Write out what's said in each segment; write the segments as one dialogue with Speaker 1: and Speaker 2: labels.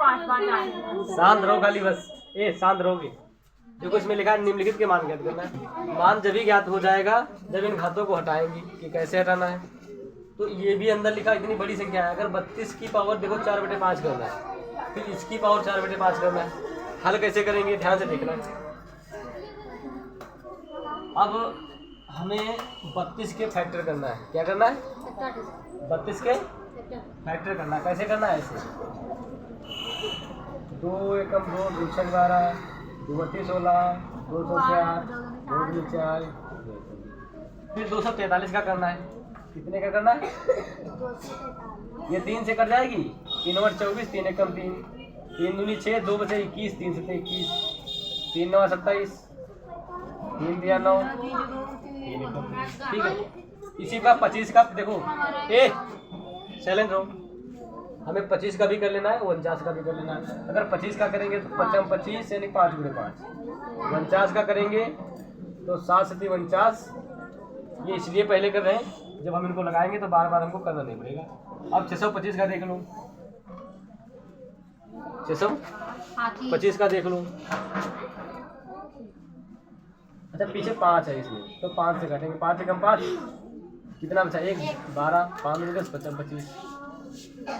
Speaker 1: 5 बार आए।
Speaker 2: शांत रहो खाली बस। शांत रहोगे। देखो इसमें लिखा है निम्नलिखित के मान ज्ञात करना है। मान जब ही ज्ञात हो जाएगा जब इन घातों को हटाएंगे कि कैसे हटाना है। तो ये भी अंदर लिखा इतनी बड़ी संख्या है। अगर 32 की पावर देखो 4/5 करना है, फिर इसकी पावर 4/5 करना है। हल कैसे करेंगे ध्यान से देखना है। अब हमें 32 के फैक्टर करना है। क्या करना है? 32 के फैक्टर करना है। कैसे करना है? ऐसे 2 एकम 2 2 6 12 2 32 16 2 4 2 2 4 फिर 243 का करना है। कितने का करना है? ये 3 से कट जाएगी। 3 और 24 3 एकम 3 3 दूनी 6 2 बचे 21 3 से 21 3 9 27 3 दिया 9 ठीक है। इसी का 25 का देखो चैलेंज रहो। हमें 25 का भी कर लेना है 49 का भी कर लेना है। अगर 25 का करेंगे तो 55 25 यानी 5 × 5। 49 का करेंगे तो 7 7 49। ये इसलिए पहले कर रहे हैं जब हम इनको लगाएंगे तो बार बार हमको करना नहीं पड़ेगा। अब 625 का देख लो। 625 का देख लो। अच्छा पीछे 5 है इसमें तो 5 से काटेंगे। 5 एकम 5 कितना बचा? 1 12 5 दूनी 10 55 25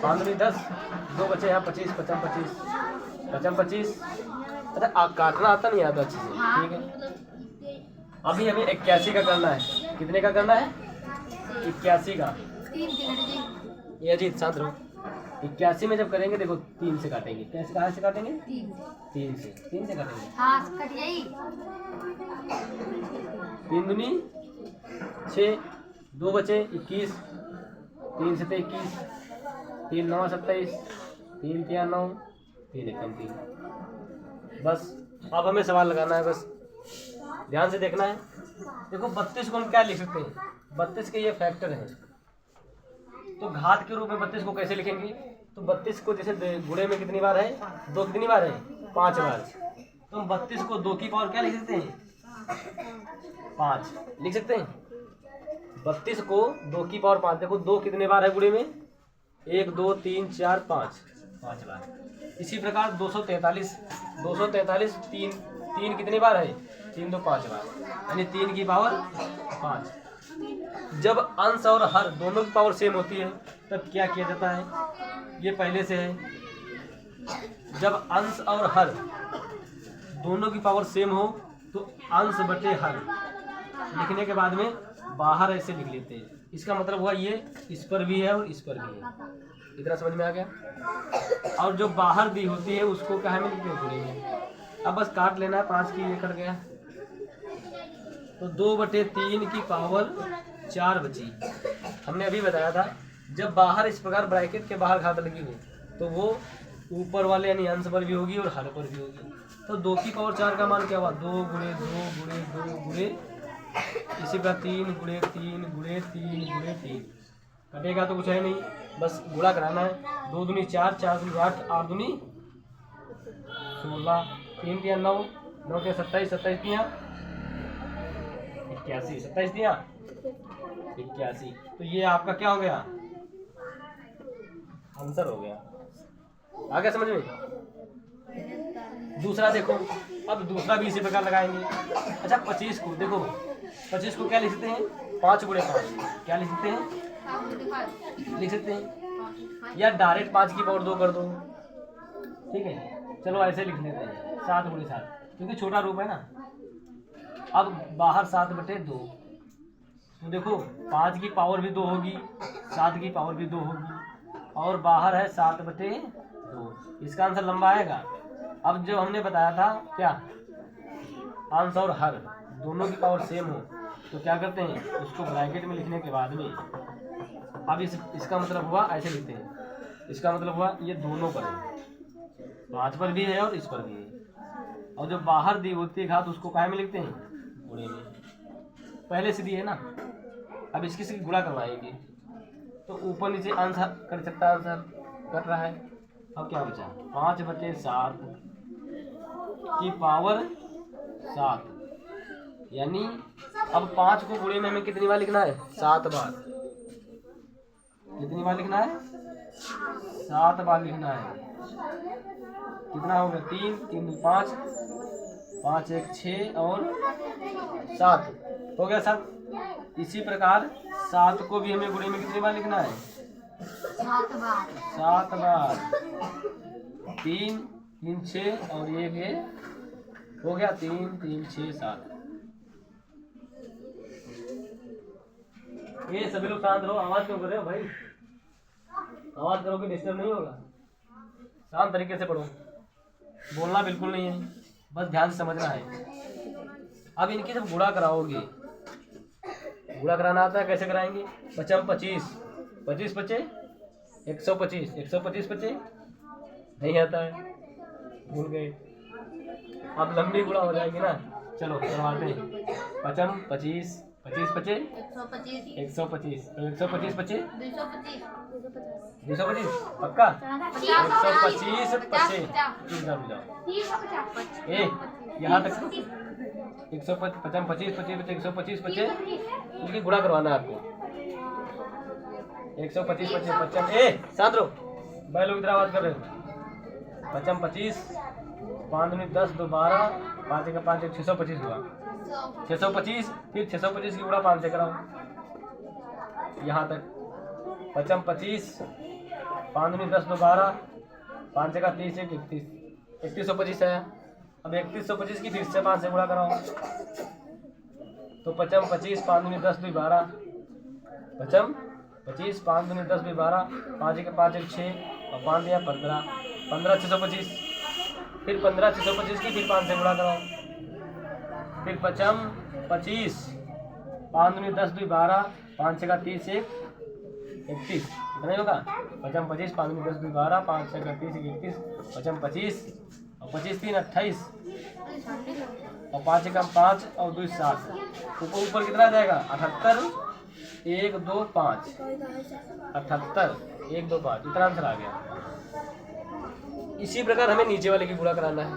Speaker 2: 5 दूनी 10 2 बचे यहाँ 25 55 25 55 25। अच्छा काटना आता नहीं आता अच्छे से ठीक है। अभी हमें 81 का करना है। कितने का करना है? 81 का। ये अजीत शांत रहो। 81 में जब करेंगे देखो 3 से काटेंगे। कैसे कहाँ से काटेंगे? 3 से काटेंगे। 3 दूनी 6 2 बचे 21 3 से 21 3 9 27 3 3 9 3 एकम 3। बस अब हमें सवाल लगाना है। बस ध्यान से देखना है। देखो 32 को हम क्या लिख सकते हैं? 32 के ये फैक्टर हैं तो घात के रूप में 32 को कैसे लिखेंगे? तो 32 को जैसे गुणे में कितनी बार है? 2 कितनी बार है? 5 बार। तो हम 32 को 2 की पावर क्या लिख सकते हैं? 5 लिख सकते हैं। 32 को 2 की पावर 5। देखो 2 कितने बार है गुणे में? 1 2 3 4 5 बार। इसी प्रकार 243 3 कितनी बार है? 3 2 5 बार यानी 3 की पावर 5। जब अंश और हर दोनों की पावर सेम होती है तब क्या किया जाता है? ये पहले से है। जब अंश और हर दोनों की पावर सेम हो तो अंश बटे हर लिखने के बाद में बाहर ऐसे लिख लेते हैं। इसका मतलब हुआ ये इस पर भी है और इस पर भी है। इतना समझ में आ गया? और जो बाहर दी होती है उसको क्या में लिखते हैं? पूरे में। अब बस काट लेना है। 5 की ये कट गया तो 2/3 की पावर 4 बची। हमने अभी बताया था जब बाहर इस प्रकार ब्रैकेट के बाहर घात लगी हो तो वो ऊपर वाले यानी अंश पर भी होगी और हर पर भी होगी। तो 2 की पावर 4 का मान क्या हुआ? 2 × 2 × 2 गुणे इसी का 3 × 3 × 3 × 3। कटेगा तो कुछ है नहीं बस गुणा कराना है। 2 दूनी 4 4 दूनी 8 8 दूनी 16 3 दिया 9 9 के 27 27 दिया 81 27 दिया 81। तो ये आपका क्या हो गया? आंसर हो गया। आ गया समझ में? दूसरा देखो। अब दूसरा भी इसी प्रकार लगाएंगे। अच्छा 25 को देखो 25 को क्या लिख सकते हैं? 5 × 5 क्या लिख सकते हैं? लिख सकते हैं या डायरेक्ट 5 की पावर 2 कर दो। ठीक है चलो ऐसे लिख लेते हैं 7 × 7 क्योंकि छोटा रूप है ना। अब बाहर 7/2 तो देखो 5 की पावर भी 2 होगी 7 की पावर भी 2 होगी और बाहर है 7/2। इसका आंसर लंबा आएगा। अब जो हमने बताया था क्या अंश और हर दोनों की पावर सेम हो तो क्या करते हैं? उसको ब्रैकेट में लिखने के बाद में अब इसका मतलब हुआ ऐसे लिखते हैं। इसका मतलब हुआ ये दोनों पर है 5 पर भी है और इस पर भी है। और जो बाहर दी होती है घात उसको काय में लिखते हैं? गुणे में। पहले से दी है ना। अब इसकी से गुणा करवाएंगे तो ऊपर नीचे अंश कर सकता है। आंसर कर रहा है। अब क्या बचा? 5/7 की पावर 7 यानी अब 5 को गुणे में हमें कितनी बार लिखना है? 7 बार। कितनी बार लिखना है? 7 बार लिखना है। कितना हो गया? 3 3 2 5, 5 1 6 और 7 हो गया 7। इसी प्रकार 7 को भी हमें गुणे में कितनी बार लिखना है? 7 बार। 3 3 6 और 1 ये हो गया 3 3 6 7। ये सभी लोग शांत रहो, आवाज क्यों कर रहे हो भाई? आवाज करोगे डिस्टर्ब नहीं होगा। शांत तरीके से पढ़ो, बोलना बिल्कुल नहीं है, बस ध्यान से समझना है। अब इनकी जब गुणा कराओगे, गुणा कराना आता है, कैसे कराएंगे? 55 25 25 बचे 125 125 बचे नहीं आता है, भूल गए। अब लंबी गुणा हो जाएगी ना, चलो करवाते हैं। 55 25 25 बचे 125 तो 125 बचे 225 पक्का 125 बचे। यहाँ तक 155 25 25 बचे 125 बचे, इनकी गुणा करवाना है आपको। 125 बचे 55 शांत रहो भाई, लोग इधर आवाज कर रहे हो। 55 25 5 10 2 12 5 1 5 1 625 हुआ 625, फिर 625 की गुणा 5 से कराओ यहाँ तक। 55 25 5 10 2 12 5 का 30 1 31 3125 है। अब 3125 की फिर से 5 से गुणा कराओ तो 55 25 5 10 2 12 55 25 5 10 2 12 5 का 5 1 6 और 5 दिया 15 15 625, फिर 15 625 की फिर 5 से गुणा कराओ। फिर 55 25 5 10 2 12 5 का 30 1 31 कितना होगा? 55 25 5 10 2 12 5 का 30 1 31 55 25 और 25 3 28 और 5 का 5 और 2 7 ऊपर कितना जाएगा? 78 1 2 5 78 1 2 5 इतना आंसर आ गया। इसी प्रकार हमें नीचे वाले की गुणा कराना है।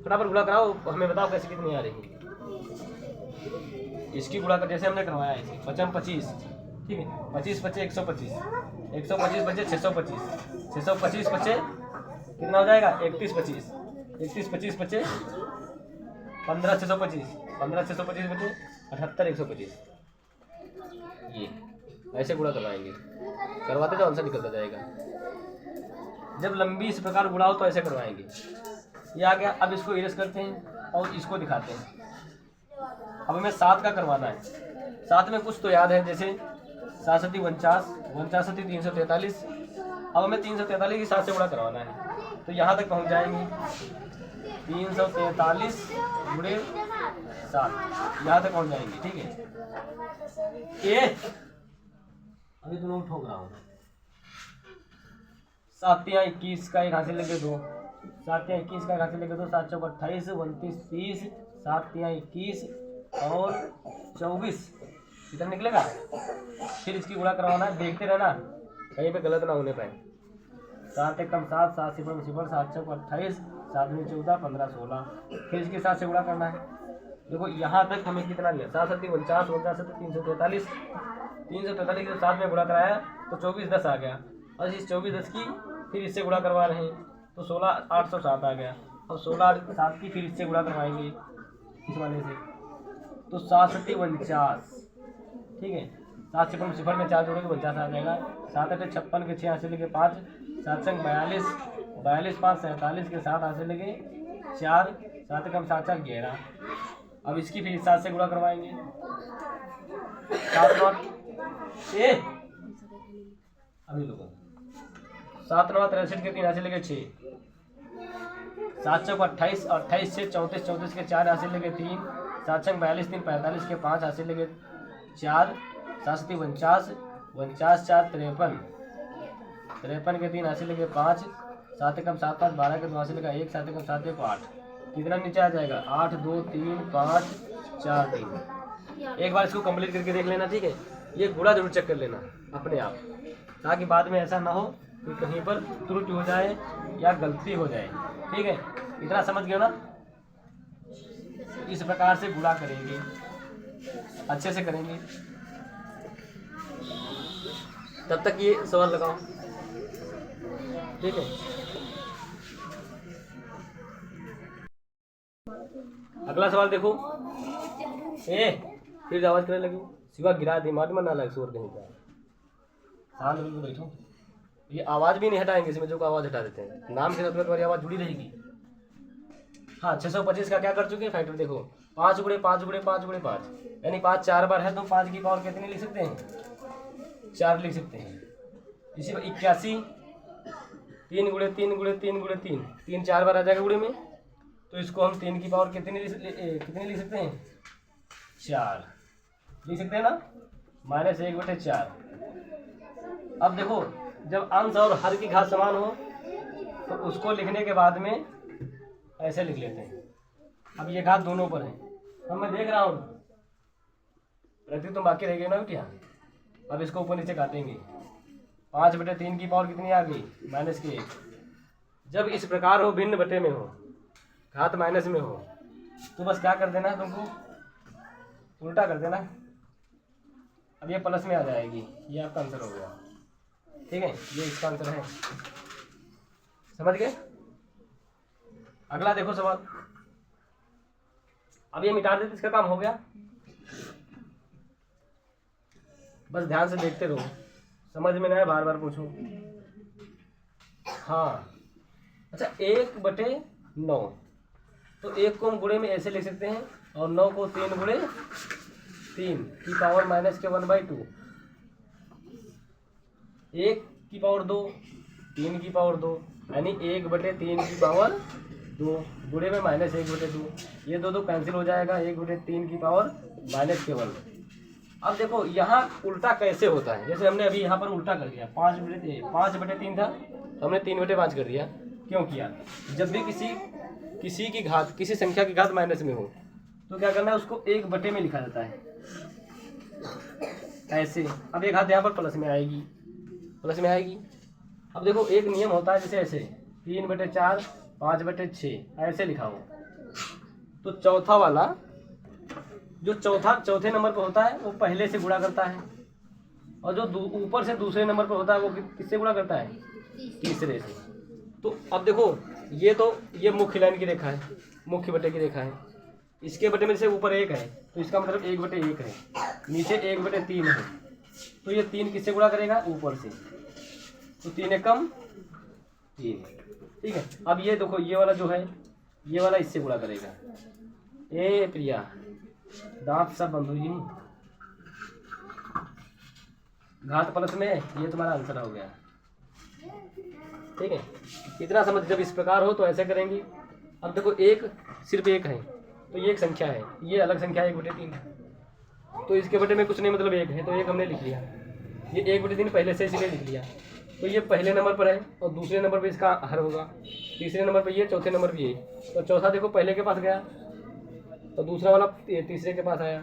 Speaker 2: फटाफट गुणा कराओ, हमें बताओ कैसे कितनी आ रही है। इसकी गुणा कर जैसे हमने करवाया इसे 55 25 ठीक है, 25 बचे 125 125 बचे 625 625 बचे कितना हो जाएगा? 31 25 31 25 बचे 15 625 15 625 बचे 78 125। ये ऐसे गुणा करवाएंगे, करवाते तो आंसर निकलता जाएगा। जब लंबी इस प्रकार गुणा हो तो ऐसे करवाएंगे। ये आ गया। अब इसको इरेज करते हैं और इसको दिखाते हैं। अब हमें 7 का करवाना है। 7 में कुछ तो याद है, जैसे 7 7 49 49 7 343। अब हमें 343 की 7 से गुणा करवाना है, तो यहाँ तक पहुँच जाएंगे 343 गुणे 7 यहाँ तक पहुँच जाएंगे। ठीक है, ये अभी दोनों ठोक रहा हूँ। 7 या 21 का एक हासिल लेके 2 7 या 21 का हासिल लेके 2 7 चौक 28 29 30 7 या 21 और 24 कितना निकलेगा? फिर इसकी गुणा करवाना है, देखते रहना कहीं पे गलत ना होने पाए। 7 1 कम 7 7 0 0 7 चौक 28 7 2 14 15 16 फिर इसके साथ से गुणा करना है। देखो यहाँ तक हमें कितना लिया? 7 7 49 49 343 343 के साथ में गुणा कराया तो 24 10 आ गया, और इस 24 10 की फिर इससे गुणा करवा रहे हैं तो 16 807 आ गया। अब 16 7 की फिर इससे गुणा करवाएंगे इस वाले से तो 7 7 49 ठीक है। 7 सिफर में 4 जोड़ेंगे 49 आ जाएगा। 7 8 56 के 6 हासिल लेके 5 7 संग 42 42 5 47 के 7 हासिल लेके 4 7 कम 7 4 11। अब इसकी फिर 7 से गुणा करवाएंगे 7 9 ए अभी लोगों 7 9 63 के 3 हासिल लेके 6 7 चौक 28 28 से 34 34 के 4 हासिल लेके 3 7 संग 42 3 45 के 5 हासिल लेके 4 7 7 49 49 4 53 53 के 3 हासिल लेके 5 7 कम 7 5 12 के 2 हासिल लेगा 1 7 कम 7 1 8 कितना नीचे आ जाएगा? 8 2 3 5 4 3। एक बार इसको कंप्लीट करके देख लेना, ठीक है। ये गुणा जरूर चेक कर लेना अपने आप, ताकि बाद में ऐसा ना हो कि कहीं पर त्रुटि हो जाए या गलती हो जाए, ठीक है। इतना समझ गए ना? इस प्रकार से गुणा करेंगे, अच्छे से करेंगे। तब तक ये सवाल लगाओ, ठीक है। अगला सवाल देखो। फिर आवाज करने लगी, सिवा गिरा दिमाग में ना लग शोर कहीं का, शांत बिल्कुल बैठो। ये आवाज भी नहीं हटाएंगे, इसमें जो को आवाज हटा देते हैं, नाम के साथ तुम्हारी आवाज जुड़ी रहेगी। हाँ 625 का क्या कर चुके हैं फैक्टर देखो, 5 गुणे 5 गुणे 5 गुणे 5, यानी 5 4 बार है तो 5 की पावर कितनी लिख सकते हैं, 4 लिख सकते हैं। इसी पर 81 3 गुणे 3 गुणे 3 गुणे 3, 3 4 बार आ जाएगा गुणे में, तो इसको हम 3 की पावर कितनी लिख सकते हैं, 4 लिख सकते हैं ना, -1/4। अब देखो जब अंश और हर की घात समान हो तो उसको लिखने के बाद में ऐसे लिख लेते हैं। अब ये घात दोनों पर है, अब मैं देख रहा हूँ प्रति तो बाकी रह गई ना बेटिया। अब इसको ऊपर नीचे काटेंगे, 5/3 की पावर कितनी आ गई, -1। जब इस प्रकार हो, भिन्न बटे में हो, घात माइनस में हो, तो बस क्या कर देना है तुमको, उल्टा कर देना। अब ये प्लस में आ जाएगी, ये आपका आंसर हो गया, ठीक है, ये इसका आंसर है, समझ गए। अगला देखो सवाल, अब ये मिटा देते, इसका काम हो गया। बस ध्यान से देखते रहो, समझ में ना आए बार बार पूछो। हाँ अच्छा, 1/9, तो 1 को हम गुणे में ऐसे लिख सकते हैं, और 9 को 3 गुणे 3 की पावर -1/2, 1 की पावर 2, 3 की पावर 2, यानी 1/3 की पावर 2 गुणे में -1/2, ये दो कैंसिल हो जाएगा, 1/3 की पावर -1। अब देखो यहाँ उल्टा कैसे होता है, जैसे हमने अभी यहाँ पर उल्टा कर दिया, 5/3 था, हमने 3/5 कर दिया। क्यों किया, जब भी किसी की घात, किसी संख्या की घात माइनस में हो तो क्या करना है, उसको 1/, में लिखा जाता है ऐसे। अब एक घात यहाँ पर प्लस में आएगी, अब देखो एक नियम होता है, जैसे ऐसे 3/4 5/6 ऐसे लिखा हो, तो चौथा वाला जो चौथे नंबर पर होता है वो पहले से गुणा करता है, और जो ऊपर से दूसरे नंबर पर होता है वो किससे गुणा करता है, तीसरे से। तो अब देखो ये मुख्य लाइन की रेखा है, मुख्य बटे की रेखा है, इसके बटे में से ऊपर 1 है, तो इसका मतलब 1/1 है, नीचे 1/3 है, तो ये 3 किससे गुणा करेगा, ऊपर से, तो 3 एकम 3, ठीक है। अब ये देखो ये वाला जो है, ये वाला इससे गुणा करेगा। ए प्रिया दांत सब बंद हुई, घात प्लस में, ये तुम्हारा आंसर हो गया, ठीक है। इतना समझ, जब इस प्रकार हो तो ऐसे करेंगे। अब देखो सिर्फ एक है, तो ये एक संख्या है, ये अलग संख्या है 1/3, तो इसके बटे में कुछ नहीं, मतलब 1 है, तो 1 हमने लिख लिया, ये 1/3 पहले से इसलिए लिख लिया, तो ये पहले नंबर पर है, और दूसरे नंबर पर इसका हर होगा, तीसरे नंबर पर ये, चौथे नंबर पर ये, तो चौथा देखो पहले के पास गया, तो दूसरा वाला तीसरे के पास आया,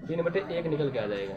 Speaker 2: 3/1 निकल के आ जाएगा।